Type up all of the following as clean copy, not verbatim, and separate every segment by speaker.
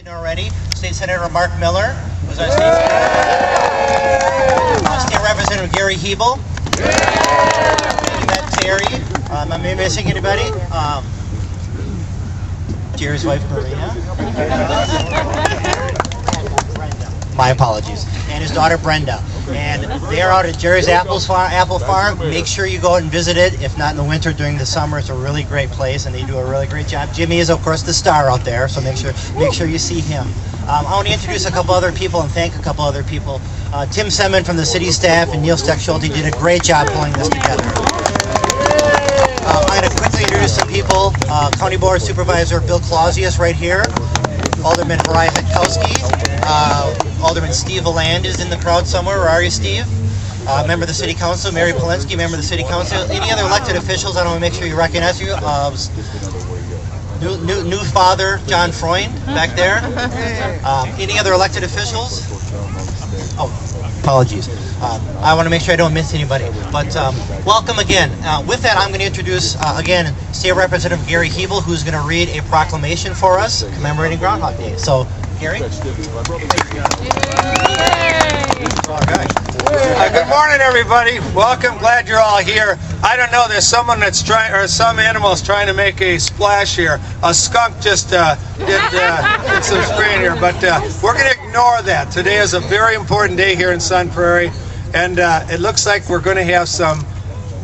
Speaker 1: didn't already, State Senator Mark Miller was our State Senator. State Representative Gary Hebel. Yvette Terry. Am I missing anybody? Jerry's wife Maria. My apologies. And his daughter Brenda. And they are out at Jerry's apple farm. Make sure you go out and visit it. If not in the winter, during the summer, it's a really great place, and they do a really great job. Jimmy is, of course, the star out there, so make sure you see him. I want to introduce a couple other people and thank a couple other people. Tim Semin from the city staff and Neil Steck-Schulte did a great job pulling this together. I'm going to quickly introduce some people. County Board Supervisor Bill Clausius right here. Alderman Mariah Hetkowski. Alderman Steve Valand is in the crowd somewhere. Where are you, Steve? Member of the City Council, Mary Polensky, member of the City Council. Any other elected officials? I want to make sure you recognize you. New father, John Freund, back there. Any other elected officials? Oh, apologies. I want to make sure I don't miss anybody. But welcome again. With that, I'm going to introduce, again, State Representative Gary Hebel, who's going to read a proclamation for us commemorating Groundhog Day. So, Gary?
Speaker 2: Good morning, everybody. Welcome. Glad you're all here. I don't know. There's someone that's trying, or some animals trying to make a splash here. A skunk just did some spraying here, but we're going to ignore that. Today is a very important day here in Sun Prairie, and it looks like we're going to have some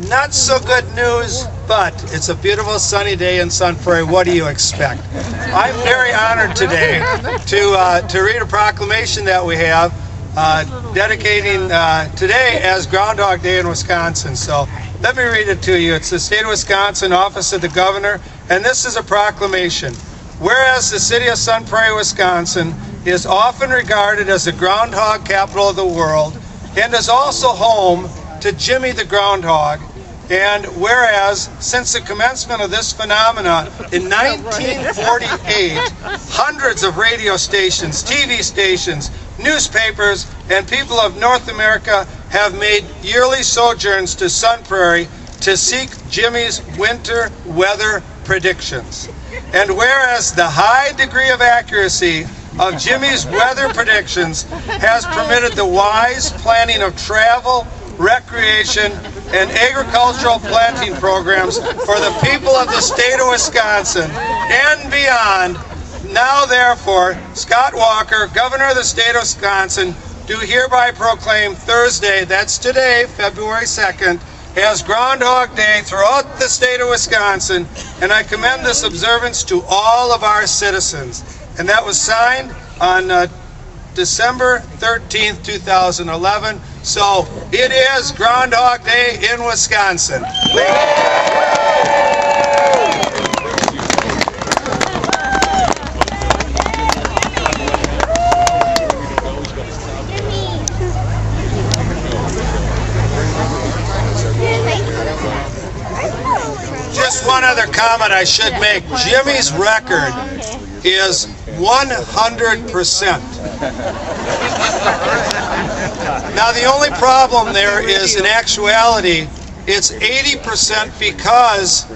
Speaker 2: not so good news, but it's a beautiful sunny day in Sun Prairie. What do you expect? I'm very honored today to read a proclamation that we have dedicating today as Groundhog Day in Wisconsin. So let me read it to you. It's the State of Wisconsin, Office of the Governor, and this is a proclamation. Whereas the city of Sun Prairie, Wisconsin is often regarded as the groundhog capital of the world and is also home to Jimmy the Groundhog. And whereas since the commencement of this phenomena in 1948, hundreds of radio stations, TV stations, newspapers, and people of North America have made yearly sojourns to Sun Prairie to seek Jimmy's winter weather predictions. And whereas the high degree of accuracy of Jimmy's weather predictions has permitted the wise planning of travel, recreation, and agricultural planting programs for the people of the state of Wisconsin and beyond, now therefore, Scott Walker, Governor of the state of Wisconsin, do hereby proclaim Thursday, that's today, February 2nd, as Groundhog Day throughout the state of Wisconsin, and I commend this observance to all of our citizens. And that was signed on December 13th, 2011. So it is Groundhog Day in Wisconsin. Just one other comment I should make. Jimmy's record is 100%. Now the only problem there is, in actuality, it's 80% because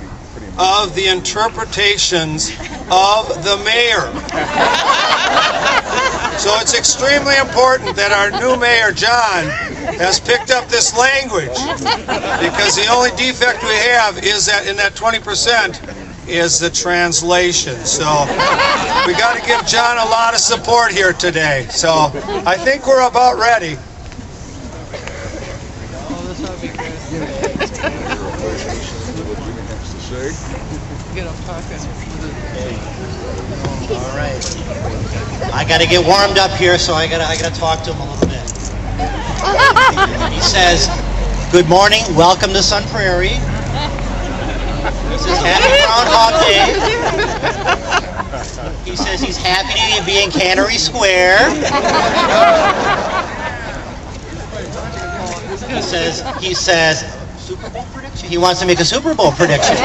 Speaker 2: of the interpretations of the mayor. So it's extremely important that our new mayor, John, has picked up this language, because the only defect we have is that in that 20% is the translation. So we got to give John a lot of support here today. So I think we're about ready.
Speaker 1: All right. I got to get warmed up here, so I got to talk to him a little bit. He says, "Good morning, welcome to Sun Prairie." He says, "Happy Groundhog Day." He says he's happy to be in Cannery Square. He says Super Bowl prediction. He wants to make a Super Bowl prediction.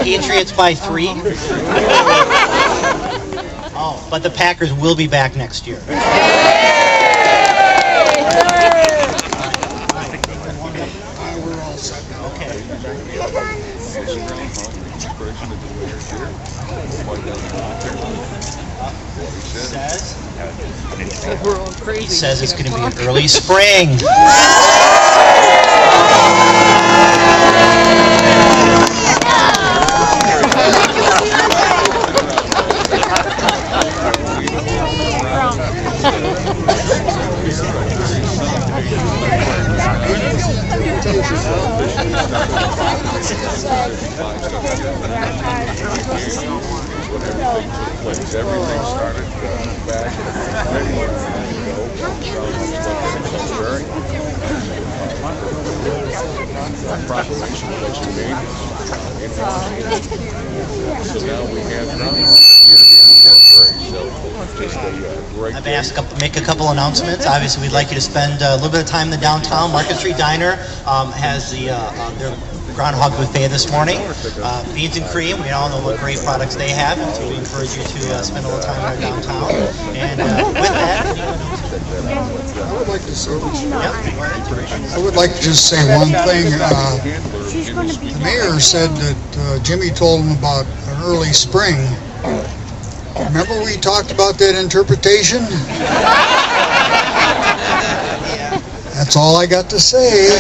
Speaker 1: Patriots by 3. Oh, but the Packers will be back next year. Okay. He says it's going to be an early spring.
Speaker 3: Everything started back many years ago from Prairie. That proclamation that you made in Washington. Now we have Groundhog here in Prairie. So just a great
Speaker 1: I've been asked to make a couple announcements. Obviously, we'd like you to spend a little bit of time in the downtown. Market Street Diner has their Groundhog buffet this morning. Beans and cream, we all know what great products they have, and so we encourage you to spend a little time in our downtown. And with that,
Speaker 4: I would like to say
Speaker 1: yep.
Speaker 4: I would like to just say one thing. The mayor said that Jimmy told him about an early spring. Remember we talked about that interpretation? That's all I got to say.